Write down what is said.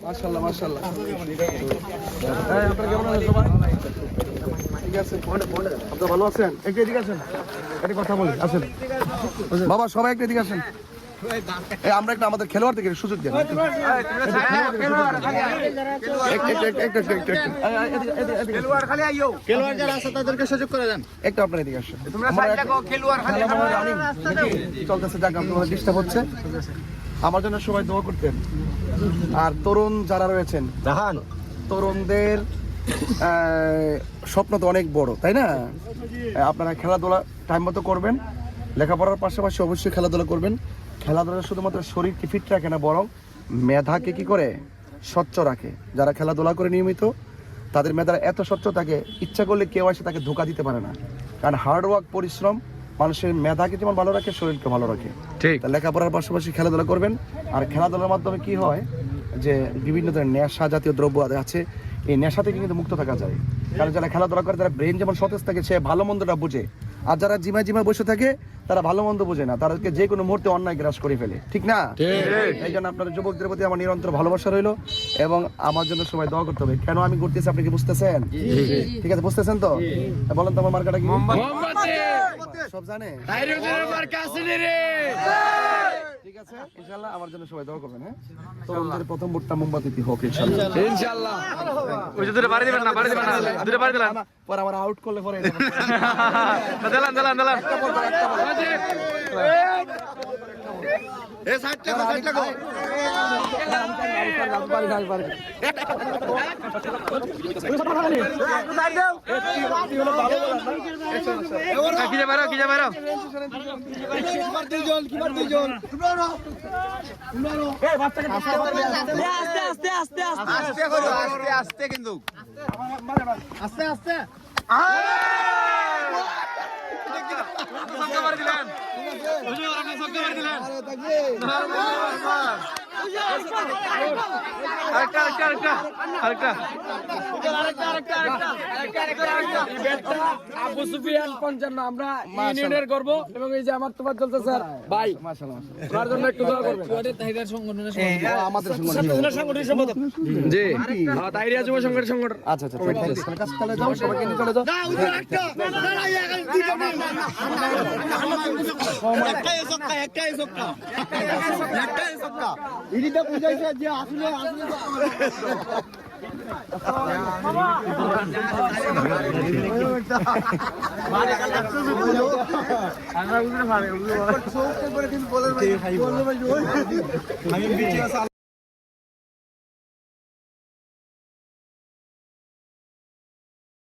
মাশাআল্লাহ মাশাআল্লাহ। এই আপনারা কেমন আছেন সবাই? ঠিক আছে, আপনারা ভালো আছেন? একটু এদিকে আসেন, একটা কথা বলি, আসেন বাবা, সবাই একটু এদিকে আসেন। এই আমরা একটা আমাদের খেলোয়াড় থেকে সুযোগ দেন। খেলোয়াড় যারা আছে তাদেরকে সুযোগ করে দেন। একটু আপনারা এদিকে আসেন। চলতেছে, যাক আপনাদের ডিস্টার্ব হচ্ছে। আমার জন্য সবাই দোয়া করতেন। আর তরুণ যারা রয়েছেন, তরুণদের স্বপ্ন তো অনেক বড়, তাই না? আপনারা খেলাধুলা টাইম মতো করবেন, লেখাপড়ার পাশাপাশি অবশ্যই খেলাধুলা করবেন। খেলাধুলা শুধুমাত্র শরীরকে ফিট রাখে না, বরং মেধাকে কি করে স্বচ্ছ রাখে। যারা খেলাধুলা করে নিয়মিত, তাদের মেধারা এত স্বচ্ছ থাকে, ইচ্ছা করলে কেউ এসে তাকে ধোঁকা দিতে পারে না। কারণ হার্ডওয়ার্ক, পরিশ্রম মানুষের মেধাকে যেমন ভালো রাখে, শরীরকে ভালো রাখে। ঠিক, লেখাপড়ার পাশাপাশি খেলাধুলা করবেন। আর খেলাধুলার মাধ্যমে কি হয় যে বিভিন্ন ধরনের নেশা জাতীয় দ্রব্য আছে, এই নেশা থেকে কিন্তু মুক্ত থাকা যায়। কারণ যারা খেলাধুলা করে তারা ব্রেন যেমন সতেজ থাকে, সে ভালো মন্দটা বুঝে। আর যারা জিমায় বসে থাকে তারা ভালো মন্দ বোঝে না, তাদেরকে যে কোনো মুহূর্তে অন্যায় গ্রাস করে ফেলে, ঠিক না? এই জন্য আপনাদের যুবকদের প্রতি আমার নিরন্তর ভালোবাসা রইলো, এবং আমার জন্য সবাই দোয়া করতে হবে। কেন আমি করতেছি আপনি কি বুঝতেছেন? ঠিক আছে, বুঝতেছেন তো? বলেন তো আমার মার্কাটা কি? সব জানে? ঠিক আছে, ইনশাআল্লাহ আমার জন্য সবাই দোয়া করবেন। হ্যাঁ, তরুণদের প্রথম ভোটটা মোমবাতি হোক ইনশাআল্লাহ। ইনশাআল্লাহ। ওই যে দুটো বাড়ি দিবেন না, দুটো বাড়ি দিলেন পরে আমার আউট করলে পরে দিলাম এই সাইডটা গো কি যাবে আস্তে কিন্তু আস্তে আস্তে আবু সুফিয়ান 55 আমরা ইউনিয়নের গর্ব, এবং এই যে আমার তোমার চলতেছে ভাই, মাশাআল্লাহ জন্য একটু দোয়া করবেন। তাইরিয়া সংগঠনের আমাদের সংগঠনের সম্পাদক জি, হ্যাঁ তাইরিয়া যুব সংগঠনের সংগঠন। আচ্ছা আচ্ছা, কাছে চলে যাও, সবাইকে নিয়ে চলে যাও। আমরা